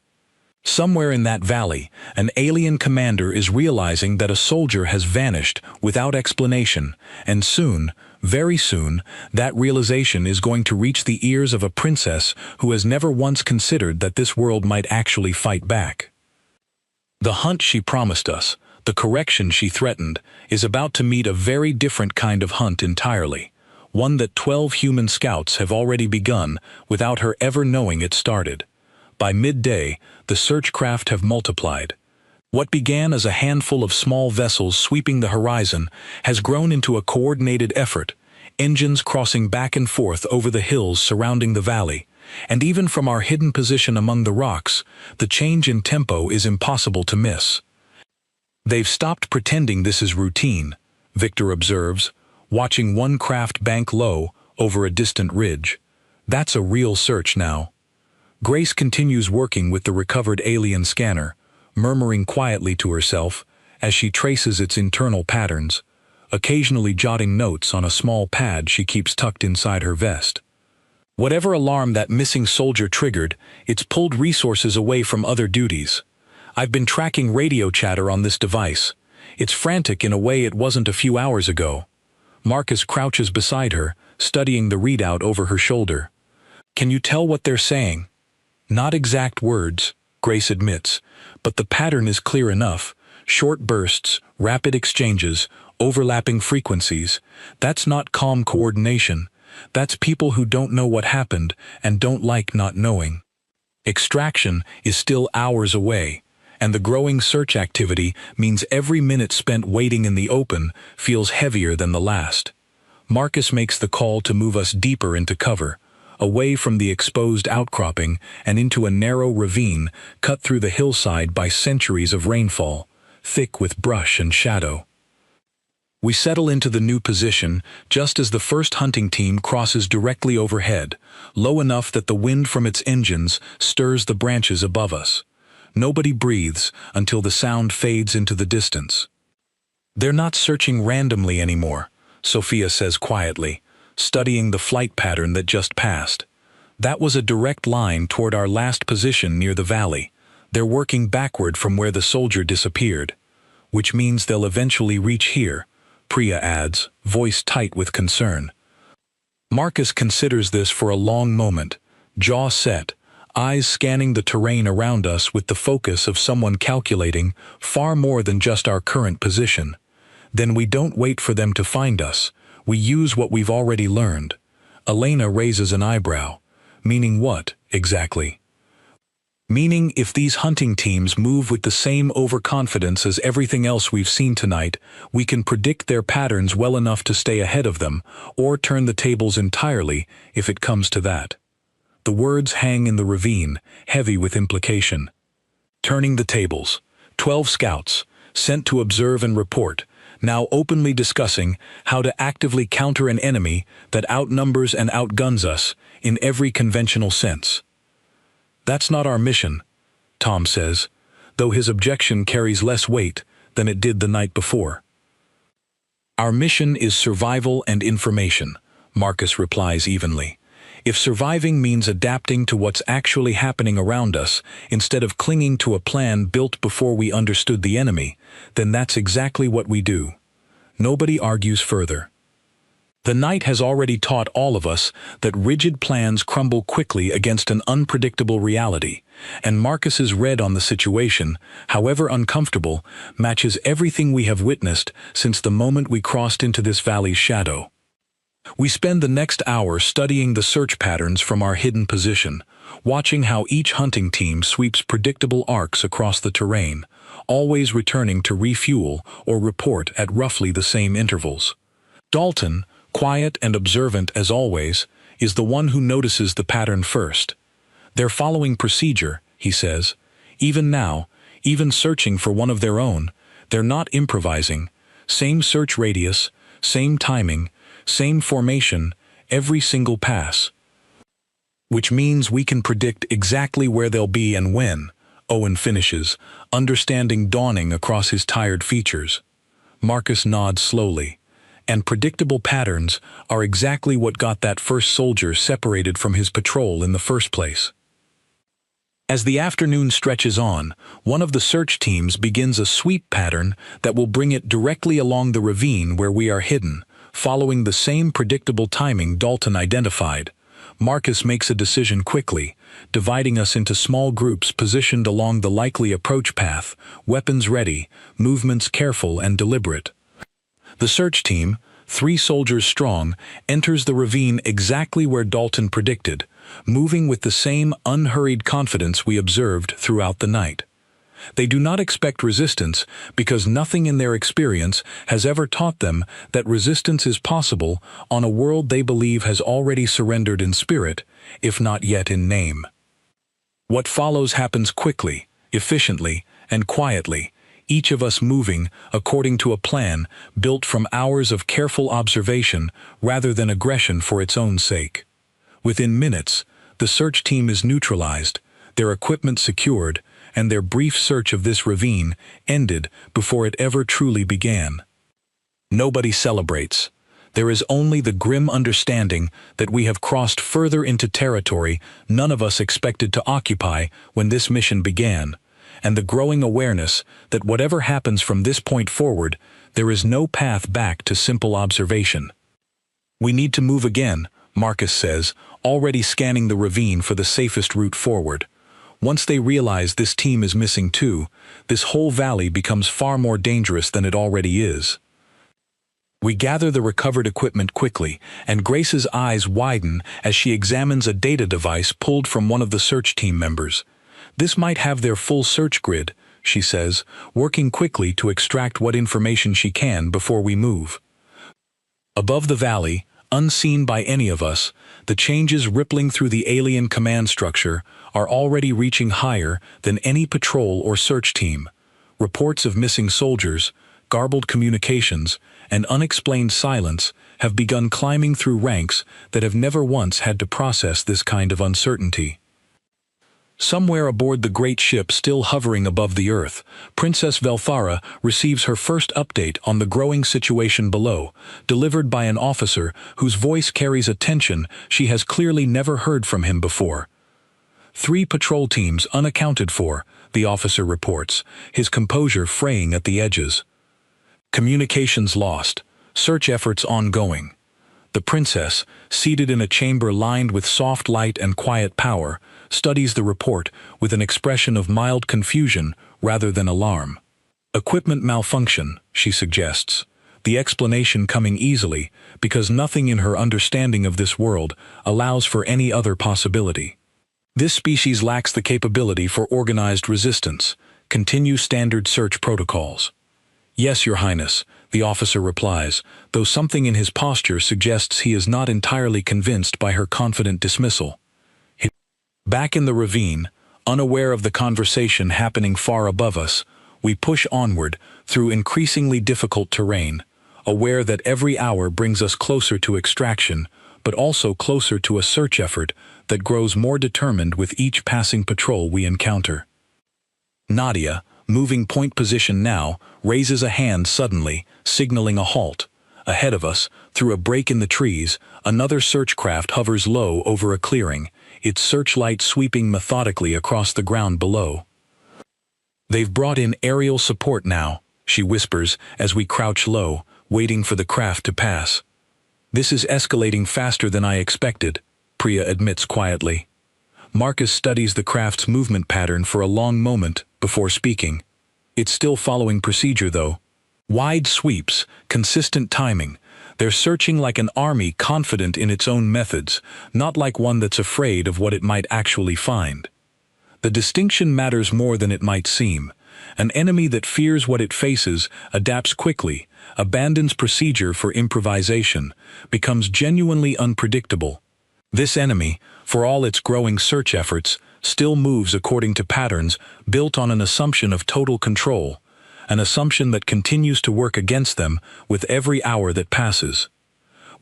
Somewhere in that valley, an alien commander is realizing that a soldier has vanished without explanation, and soon, very soon, that realization is going to reach the ears of a princess who has never once considered that this world might actually fight back. The hunt she promised us, the correction she threatened, is about to meet a very different kind of hunt entirely, one that 12 human scouts have already begun without her ever knowing it started. By midday, the search craft have multiplied. What began as a handful of small vessels sweeping the horizon has grown into a coordinated effort, engines crossing back and forth over the hills surrounding the valley, and even from our hidden position among the rocks, the change in tempo is impossible to miss. They've stopped pretending this is routine, Victor observes, watching one craft bank low over a distant ridge. That's a real search now. Grace continues working with the recovered alien scanner, murmuring quietly to herself as she traces its internal patterns, occasionally jotting notes on a small pad she keeps tucked inside her vest. Whatever alarm that missing soldier triggered, it's pulled resources away from other duties. I've been tracking radio chatter on this device. It's frantic in a way it wasn't a few hours ago. Marcus crouches beside her, studying the readout over her shoulder. Can you tell what they're saying? Not exact words, Grace admits, but the pattern is clear enough. Short bursts, rapid exchanges, overlapping frequencies. That's not calm coordination. That's people who don't know what happened and don't like not knowing. Extraction is still hours away, and the growing search activity means every minute spent waiting in the open feels heavier than the last. Marcus makes the call to move us deeper into cover, away from the exposed outcropping and into a narrow ravine cut through the hillside by centuries of rainfall, thick with brush and shadow. We settle into the new position just as the first hunting team crosses directly overhead, low enough that the wind from its engines stirs the branches above us. Nobody breathes until the sound fades into the distance. They're not searching randomly anymore, Sophia says quietly, studying the flight pattern that just passed. That was a direct line toward our last position near the valley. They're working backward from where the soldier disappeared, which means they'll eventually reach here, Priya adds, voice tight with concern. Marcus considers this for a long moment, jaw set, eyes scanning the terrain around us with the focus of someone calculating far more than just our current position. Then we don't wait for them to find us. We use what we've already learned. Elena raises an eyebrow. Meaning what, exactly? Meaning if these hunting teams move with the same overconfidence as everything else we've seen tonight, we can predict their patterns well enough to stay ahead of them, or turn the tables entirely if it comes to that. The words hang in the ravine, heavy with implication. Turning the tables. 12 scouts, sent to observe and report, now openly discussing how to actively counter an enemy that outnumbers and outguns us in every conventional sense. That's not our mission, Tom says, though his objection carries less weight than it did the night before. Our mission is survival and information, Marcus replies evenly. If surviving means adapting to what's actually happening around us instead of clinging to a plan built before we understood the enemy, then that's exactly what we do. Nobody argues further. The night has already taught all of us that rigid plans crumble quickly against an unpredictable reality, and Marcus's read on the situation, however uncomfortable, matches everything we have witnessed since the moment we crossed into this valley's shadow. We spend the next hour studying the search patterns from our hidden position, watching how each hunting team sweeps predictable arcs across the terrain, always returning to refuel or report at roughly the same intervals. Dalton, quiet and observant as always, is the one who notices the pattern first. They're following procedure, he says. Even now, even searching for one of their own, they're not improvising. Same search radius, same timing, same formation, every single pass. Which means we can predict exactly where they'll be and when, Owen finishes, understanding dawning across his tired features. Marcus nods slowly. And predictable patterns are exactly what got that first soldier separated from his patrol in the first place. As the afternoon stretches on, one of the search teams begins a sweep pattern that will bring it directly along the ravine where we are hidden, following the same predictable timing Dalton identified. Marcus makes a decision quickly, dividing us into small groups positioned along the likely approach path, weapons ready, movements careful and deliberate. The search team, 3 soldiers strong, enters the ravine exactly where Dalton predicted, moving with the same unhurried confidence we observed throughout the night. They do not expect resistance because nothing in their experience has ever taught them that resistance is possible on a world they believe has already surrendered in spirit, if not yet in name. What follows happens quickly, efficiently, and quietly, each of us moving according to a plan built from hours of careful observation rather than aggression for its own sake. Within minutes, the search team is neutralized, their equipment secured, and their brief search of this ravine ended before it ever truly began. Nobody celebrates. There is only the grim understanding that we have crossed further into territory none of us expected to occupy when this mission began, and the growing awareness that whatever happens from this point forward, there is no path back to simple observation. "We need to move again," Marcus says, already scanning the ravine for the safest route forward. Once they realize this team is missing too, this whole valley becomes far more dangerous than it already is. We gather the recovered equipment quickly, and Grace's eyes widen as she examines a data device pulled from one of the search team members. "This might have their full search grid," she says, working quickly to extract what information she can before we move. Above the valley, unseen by any of us, the changes rippling through the alien command structure are already reaching higher than any patrol or search team. Reports of missing soldiers, garbled communications, and unexplained silence have begun climbing through ranks that have never once had to process this kind of uncertainty. Somewhere aboard the great ship still hovering above the Earth, Princess Velthara receives her first update on the growing situation below, delivered by an officer whose voice carries a tension she has clearly never heard from him before. 3 patrol teams unaccounted for, the officer reports, his composure fraying at the edges. Communications lost, search efforts ongoing. The princess, seated in a chamber lined with soft light and quiet power, studies the report with an expression of mild confusion rather than alarm. "Equipment malfunction," she suggests, the explanation coming easily because nothing in her understanding of this world allows for any other possibility. "This species lacks the capability for organized resistance. Continue standard search protocols." "Yes, Your Highness," the officer replies, though something in his posture suggests he is not entirely convinced by her confident dismissal. Back in the ravine, unaware of the conversation happening far above us, we push onward through increasingly difficult terrain, aware that every hour brings us closer to extraction, but also closer to a search effort that grows more determined with each passing patrol we encounter. Nadia, moving point position now, raises a hand suddenly, signaling a halt. Ahead of us, through a break in the trees, another search craft hovers low over a clearing, its searchlight sweeping methodically across the ground below. "They've brought in aerial support now," she whispers as we crouch low, waiting for the craft to pass. "This is escalating faster than I expected," Priya admits quietly. Marcus studies the craft's movement pattern for a long moment before speaking. "It's still following procedure, though. Wide sweeps, consistent timing. They're searching like an army confident in its own methods, not like one that's afraid of what it might actually find. The distinction matters more than it might seem. An enemy that fears what it faces adapts quickly, abandons procedure for improvisation, becomes genuinely unpredictable. This enemy, for all its growing search efforts, still moves according to patterns built on an assumption of total control, an assumption that continues to work against them with every hour that passes.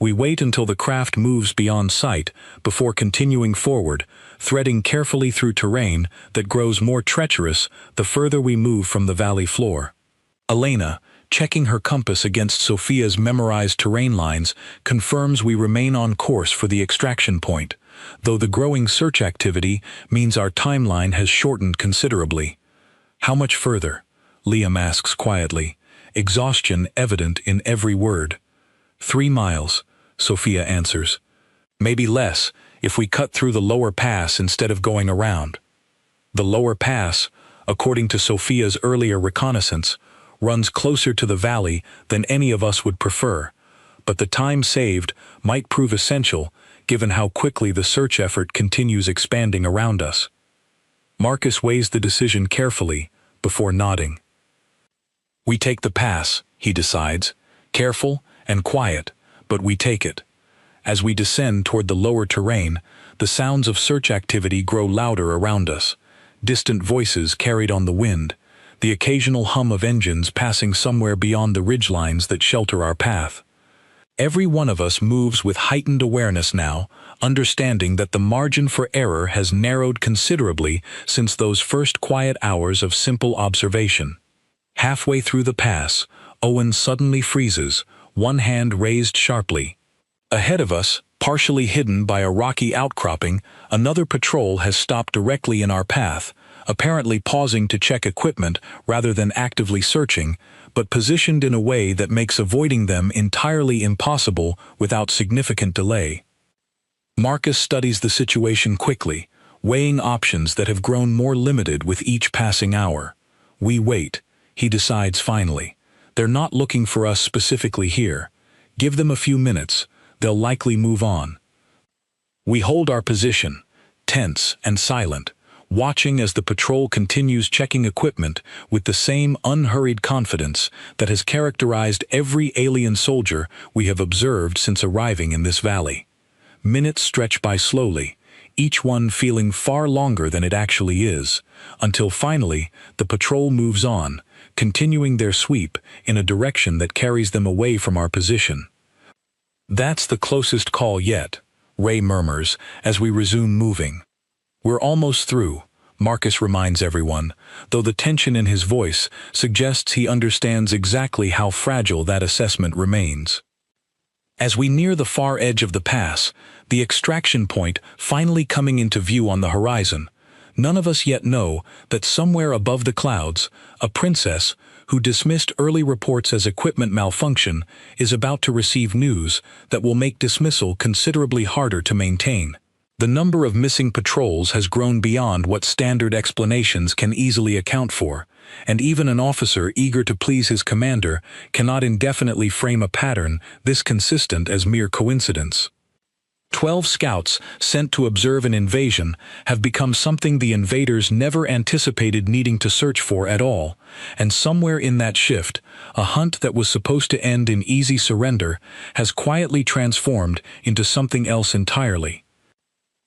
We wait until the craft moves beyond sight before continuing forward, threading carefully through terrain that grows more treacherous the further we move from the valley floor. Elena, checking her compass against Sophia's memorized terrain lines, confirms we remain on course for the extraction point, though the growing search activity means our timeline has shortened considerably. "How much further?" Liam asks quietly, exhaustion evident in every word. 3 miles, Sophia answers. "Maybe less, if we cut through the lower pass instead of going around." The lower pass, according to Sophia's earlier reconnaissance, runs closer to the valley than any of us would prefer, but the time saved might prove essential given how quickly the search effort continues expanding around us. Marcus weighs the decision carefully before nodding. We take the pass, he decides, careful and quiet, but we take it. As we descend toward the lower terrain, the sounds of search activity grow louder around us. Distant voices carried on the wind, the occasional hum of engines passing somewhere beyond the ridgelines that shelter our path. Every one of us moves with heightened awareness now, understanding that the margin for error has narrowed considerably since those first quiet hours of simple observation. Halfway through the pass, Owen suddenly freezes, one hand raised sharply. Ahead of us, partially hidden by a rocky outcropping, another patrol has stopped directly in our path, apparently pausing to check equipment rather than actively searching, but positioned in a way that makes avoiding them entirely impossible without significant delay. Marcus studies the situation quickly, weighing options that have grown more limited with each passing hour. We wait, he decides finally. They're not looking for us specifically here. Give them a few minutes, they'll likely move on. We hold our position, tense and silent, watching as the patrol continues checking equipment with the same unhurried confidence that has characterized every alien soldier we have observed since arriving in this valley. Minutes stretch by slowly, each one feeling far longer than it actually is, until finally the patrol moves on, continuing their sweep in a direction that carries them away from our position. That's the closest call yet, Ray murmurs as we resume moving. We're almost through, Marcus reminds everyone, though the tension in his voice suggests he understands exactly how fragile that assessment remains. As we near the far edge of the pass, the extraction point finally coming into view on the horizon, none of us yet know that somewhere above the clouds, a princess, who dismissed early reports as equipment malfunction, is about to receive news that will make dismissal considerably harder to maintain. The number of missing patrols has grown beyond what standard explanations can easily account for, and even an officer eager to please his commander cannot indefinitely frame a pattern this consistent as mere coincidence. 12 scouts sent to observe an invasion have become something the invaders never anticipated needing to search for at all, and somewhere in that shift, a hunt that was supposed to end in easy surrender has quietly transformed into something else entirely.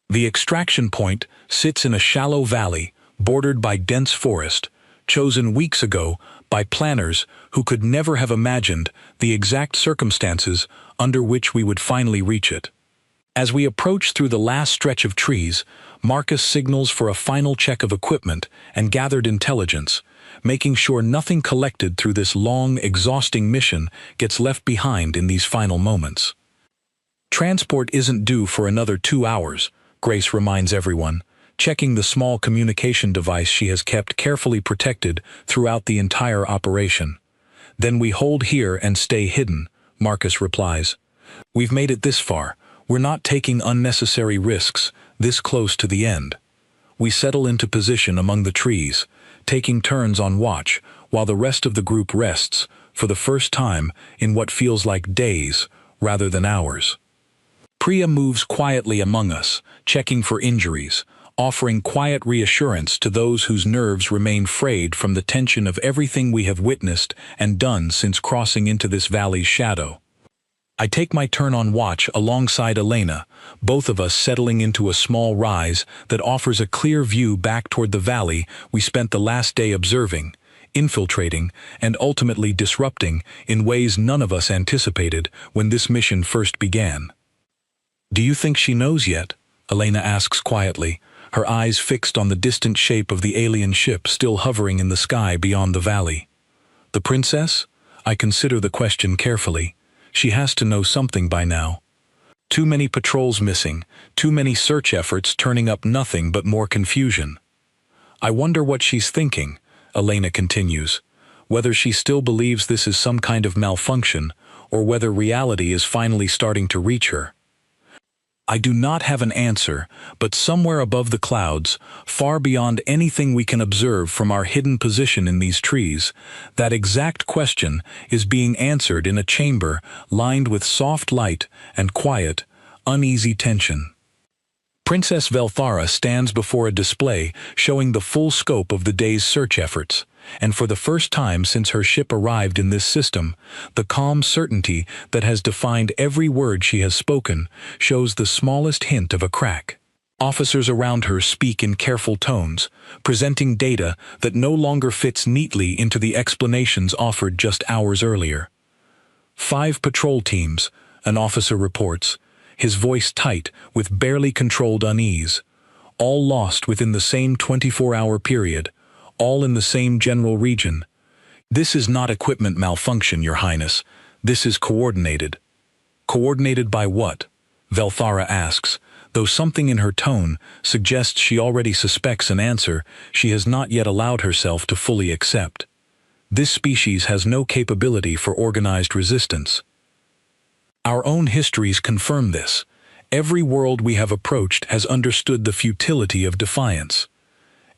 The extraction point sits in a shallow valley bordered by dense forest, chosen weeks ago by planners who could never have imagined the exact circumstances under which we would finally reach it. As we approach through the last stretch of trees, Marcus signals for a final check of equipment and gathered intelligence, making sure nothing collected through this long, exhausting mission gets left behind in these final moments. Transport isn't due for another 2 hours, Grace reminds everyone, checking the small communication device she has kept carefully protected throughout the entire operation. Then we hold here and stay hidden, Marcus replies. We've made it this far. We're not taking unnecessary risks this close to the end. We settle into position among the trees, taking turns on watch while the rest of the group rests for the first time in what feels like days rather than hours. Priya moves quietly among us, checking for injuries, offering quiet reassurance to those whose nerves remain frayed from the tension of everything we have witnessed and done since crossing into this valley's shadow. I take my turn on watch alongside Elena, both of us settling into a small rise that offers a clear view back toward the valley we spent the last day observing, infiltrating, and ultimately disrupting in ways none of us anticipated when this mission first began. Do you think she knows yet? Elena asks quietly, her eyes fixed on the distant shape of the alien ship still hovering in the sky beyond the valley. The princess? I consider the question carefully. She has to know something by now. Too many patrols missing, too many search efforts turning up nothing but more confusion. I wonder what she's thinking, Elena continues, whether she still believes this is some kind of malfunction, or whether reality is finally starting to reach her. I do not have an answer, but somewhere above the clouds, far beyond anything we can observe from our hidden position in these trees, that exact question is being answered in a chamber lined with soft light and quiet, uneasy tension. Princess Velthara stands before a display showing the full scope of the day's search efforts, and for the first time since her ship arrived in this system, the calm certainty that has defined every word she has spoken shows the smallest hint of a crack. Officers around her speak in careful tones, presenting data that no longer fits neatly into the explanations offered just hours earlier. 5 patrol teams, an officer reports, his voice tight with barely controlled unease, all lost within the same 24-hour period, all in the same general region. This is not equipment malfunction, Your Highness. This is coordinated. Coordinated by what? Velthara asks, though something in her tone suggests she already suspects an answer she has not yet allowed herself to fully accept. This species has no capability for organized resistance. Our own histories confirm this. Every world we have approached has understood the futility of defiance.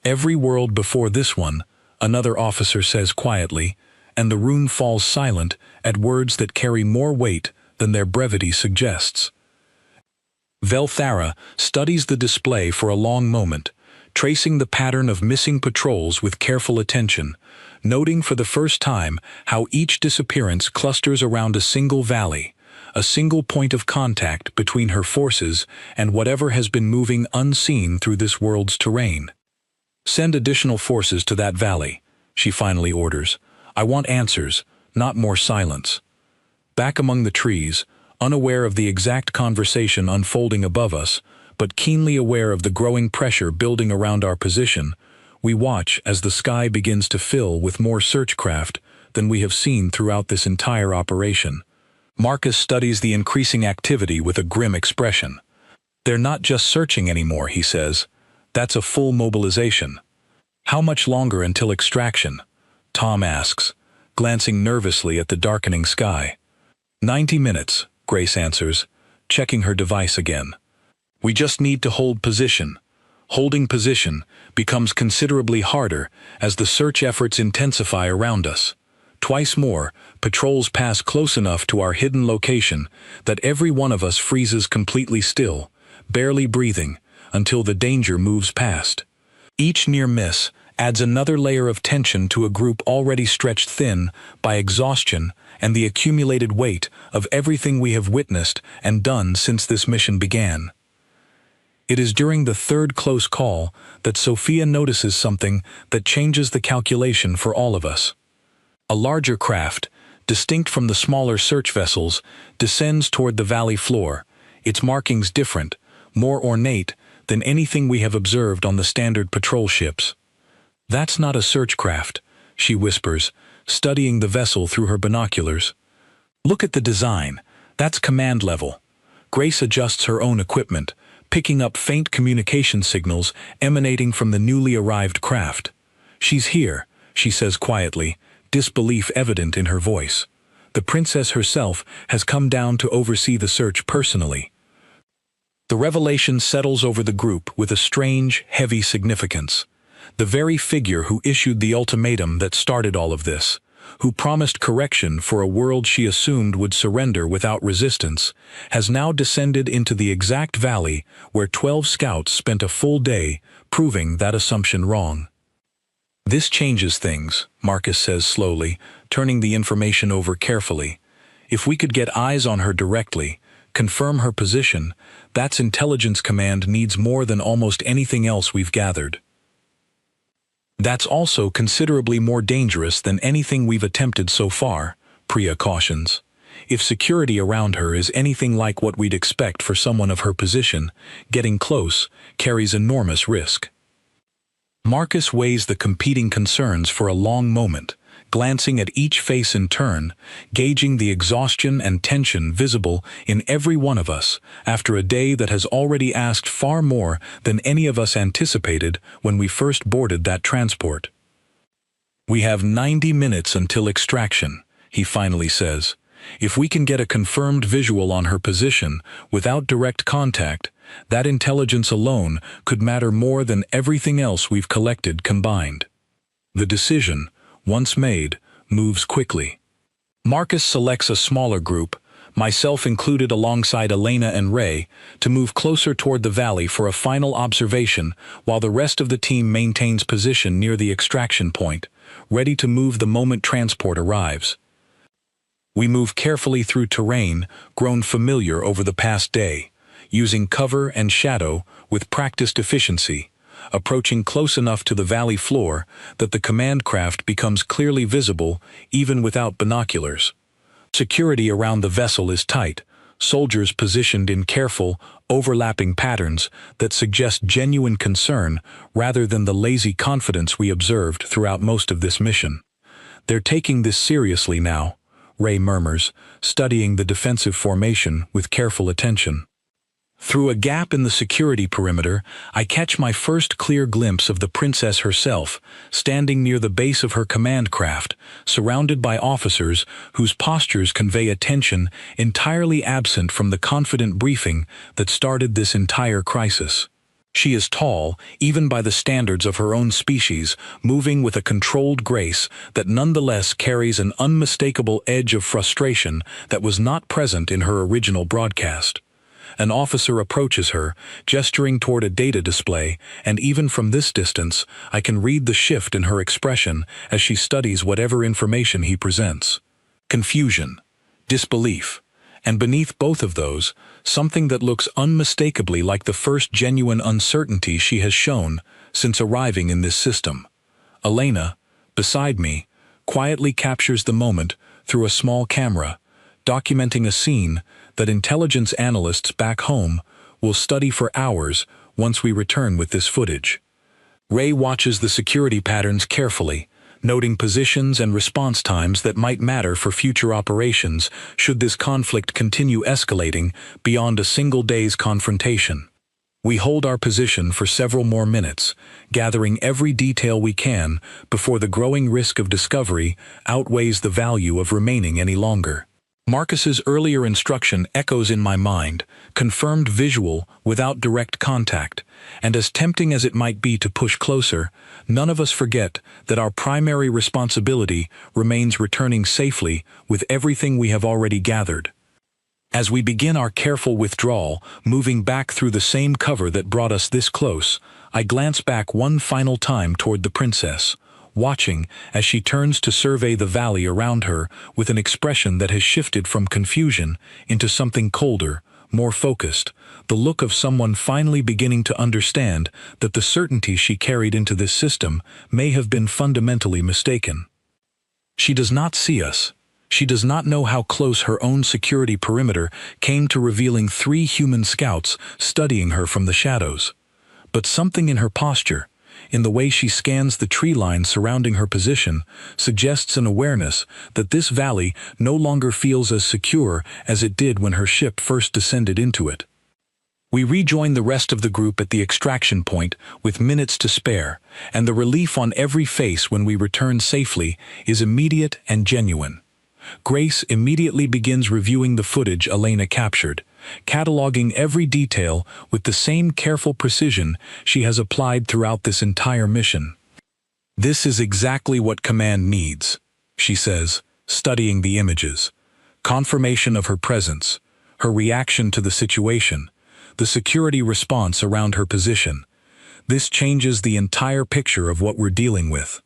Every world before this one, another officer says quietly, and the room falls silent at words that carry more weight than their brevity suggests. Velthara studies the display for a long moment, tracing the pattern of missing patrols with careful attention, noting for the first time how each disappearance clusters around a single valley, a single point of contact between her forces and whatever has been moving unseen through this world's terrain. Send additional forces to that valley, she finally orders. I want answers, not more silence. Back among the trees, unaware of the exact conversation unfolding above us, but keenly aware of the growing pressure building around our position, we watch as the sky begins to fill with more search craft than we have seen throughout this entire operation. Marcus studies the increasing activity with a grim expression. They're not just searching anymore, he says. That's a full mobilization. How much longer until extraction? Tom asks, glancing nervously at the darkening sky. 90 minutes, Grace answers, checking her device again. We just need to hold position. Holding position becomes considerably harder as the search efforts intensify around us. Twice more, patrols pass close enough to our hidden location that every one of us freezes completely still, barely breathing, until the danger moves past. Each near miss adds another layer of tension to a group already stretched thin by exhaustion and the accumulated weight of everything we have witnessed and done since this mission began. It is during the third close call that Sophia notices something that changes the calculation for all of us. A larger craft, distinct from the smaller search vessels, descends toward the valley floor, its markings different, more ornate than anything we have observed on the standard patrol ships. That's not a search craft, she whispers, studying the vessel through her binoculars. Look at the design. That's command level. Grace adjusts her own equipment, picking up faint communication signals emanating from the newly arrived craft. She's here, she says quietly, disbelief evident in her voice. The princess herself has come down to oversee the search personally. The revelation settles over the group with a strange, heavy significance. The very figure who issued the ultimatum that started all of this, who promised correction for a world she assumed would surrender without resistance, has now descended into the exact valley where 12 scouts spent a full day proving that assumption wrong. This changes things, Marcus says slowly, turning the information over carefully. If we could get eyes on her directly, confirm her position, that's intelligence command needs more than almost anything else we've gathered. That's also considerably more dangerous than anything we've attempted so far, Priya cautions. If security around her is anything like what we'd expect for someone of her position, getting close carries enormous risk. Marcus weighs the competing concerns for a long moment, glancing at each face in turn, gauging the exhaustion and tension visible in every one of us after a day that has already asked far more than any of us anticipated when we first boarded that transport. We have 90 minutes until extraction, he finally says. If we can get a confirmed visual on her position without direct contact, that intelligence alone could matter more than everything else we've collected combined. The decision, once made, moves quickly. Marcus selects a smaller group, myself included alongside Elena and Ray, to move closer toward the valley for a final observation while the rest of the team maintains position near the extraction point, ready to move the moment transport arrives. We move carefully through terrain grown familiar over the past day, using cover and shadow with practiced efficiency, approaching close enough to the valley floor that the command craft becomes clearly visible even without binoculars. Security around the vessel is tight, soldiers positioned in careful, overlapping patterns that suggest genuine concern rather than the lazy confidence we observed throughout most of this mission. "They're taking this seriously now," Ray murmurs, studying the defensive formation with careful attention. Through a gap in the security perimeter, I catch my first clear glimpse of the princess herself, standing near the base of her command craft, surrounded by officers whose postures convey a tension entirely absent from the confident briefing that started this entire crisis. She is tall, even by the standards of her own species, moving with a controlled grace that nonetheless carries an unmistakable edge of frustration that was not present in her original broadcast. An officer approaches her, gesturing toward a data display, and even from this distance, I can read the shift in her expression as she studies whatever information he presents. Confusion, disbelief, and beneath both of those, something that looks unmistakably like the first genuine uncertainty she has shown since arriving in this system. Elena, beside me, quietly captures the moment through a small camera, documenting a scene that intelligence analysts back home will study for hours once we return with this footage. Ray watches the security patterns carefully, noting positions and response times that might matter for future operations should this conflict continue escalating beyond a single day's confrontation. We hold our position for several more minutes, gathering every detail we can before the growing risk of discovery outweighs the value of remaining any longer. Marcus's earlier instruction echoes in my mind, confirmed visual without direct contact, and as tempting as it might be to push closer, none of us forget that our primary responsibility remains returning safely with everything we have already gathered. As we begin our careful withdrawal, moving back through the same cover that brought us this close, I glance back one final time toward the princess, watching as she turns to survey the valley around her with an expression that has shifted from confusion into something colder, more focused, the look of someone finally beginning to understand that the certainty she carried into this system may have been fundamentally mistaken. She does not see us. She does not know how close her own security perimeter came to revealing 3 human scouts studying her from the shadows. But something in her posture, in the way she scans the tree line surrounding her position, suggests an awareness that this valley no longer feels as secure as it did when her ship first descended into it. We rejoin the rest of the group at the extraction point with minutes to spare, and the relief on every face when we return safely is immediate and genuine. Grace immediately begins reviewing the footage Elena captured, cataloging every detail with the same careful precision she has applied throughout this entire mission. "This is exactly what command needs," she says, studying the images. Confirmation of her presence, her reaction to the situation, the security response around her position. This changes the entire picture of what we're dealing with.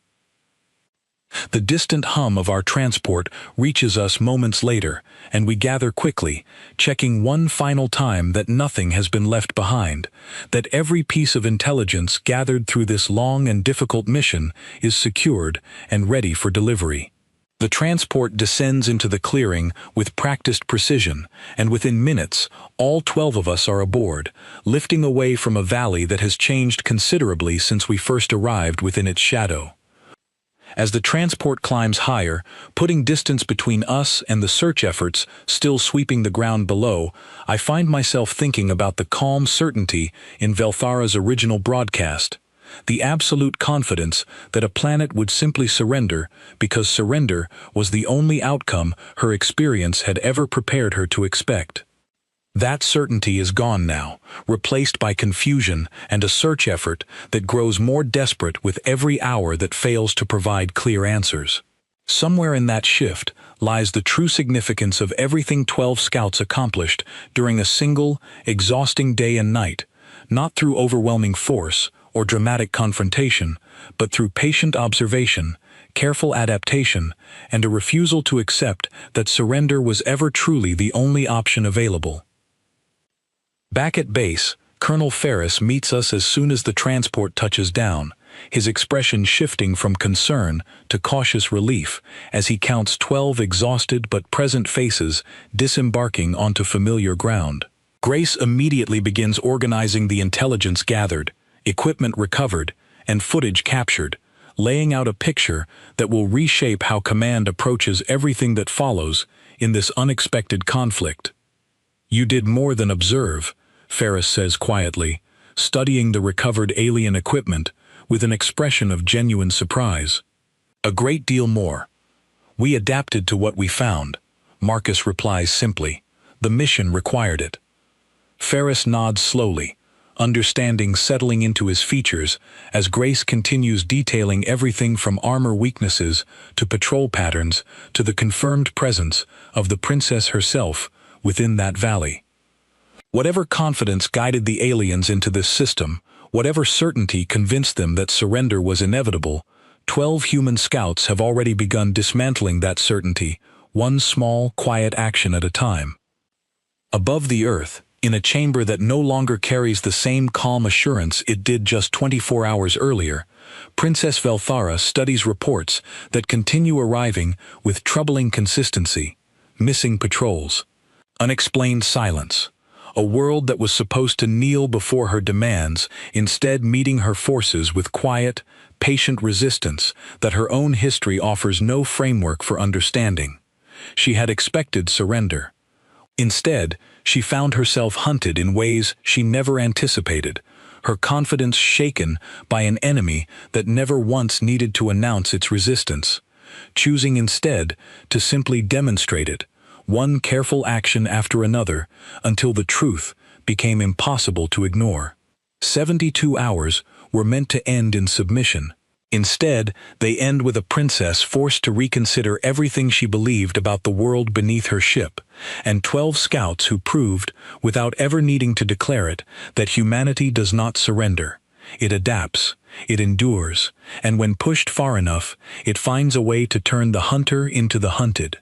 The distant hum of our transport reaches us moments later, and we gather quickly, checking one final time that nothing has been left behind, that every piece of intelligence gathered through this long and difficult mission is secured and ready for delivery. The transport descends into the clearing with practiced precision, and within minutes, all 12 of us are aboard, lifting away from a valley that has changed considerably since we first arrived within its shadow. As the transport climbs higher, putting distance between us and the search efforts still sweeping the ground below, I find myself thinking about the calm certainty in Velthara's original broadcast, the absolute confidence that a planet would simply surrender because surrender was the only outcome her experience had ever prepared her to expect. That certainty is gone now, replaced by confusion and a search effort that grows more desperate with every hour that fails to provide clear answers. Somewhere in that shift lies the true significance of everything 12 scouts accomplished during a single, exhausting day and night, not through overwhelming force or dramatic confrontation, but through patient observation, careful adaptation, and a refusal to accept that surrender was ever truly the only option available. Back at base, Colonel Ferris meets us as soon as the transport touches down, his expression shifting from concern to cautious relief as he counts 12 exhausted but present faces disembarking onto familiar ground. Grace immediately begins organizing the intelligence gathered, equipment recovered, and footage captured, laying out a picture that will reshape how command approaches everything that follows in this unexpected conflict. "You did more than observe," Ferris says quietly, studying the recovered alien equipment with an expression of genuine surprise. "A great deal more. We adapted to what we found," Marcus replies simply. "The mission required it." Ferris nods slowly, understanding settling into his features as Grace continues detailing everything from armor weaknesses to patrol patterns to the confirmed presence of the princess herself within that valley. Whatever confidence guided the aliens into this system, whatever certainty convinced them that surrender was inevitable, 12 human scouts have already begun dismantling that certainty, one small, quiet action at a time. Above the earth, in a chamber that no longer carries the same calm assurance it did just 24 hours earlier, Princess Velthara studies reports that continue arriving with troubling consistency: missing patrols, unexplained silence, a world that was supposed to kneel before her demands, instead meeting her forces with quiet, patient resistance that her own history offers no framework for understanding. She had expected surrender. Instead, she found herself hunted in ways she never anticipated, her confidence shaken by an enemy that never once needed to announce its resistance, choosing instead to simply demonstrate it, one careful action after another, until the truth became impossible to ignore. 72 hours were meant to end in submission. Instead, they end with a princess forced to reconsider everything she believed about the world beneath her ship, and 12 scouts who proved, without ever needing to declare it, that humanity does not surrender. It adapts, it endures, and when pushed far enough, it finds a way to turn the hunter into the hunted.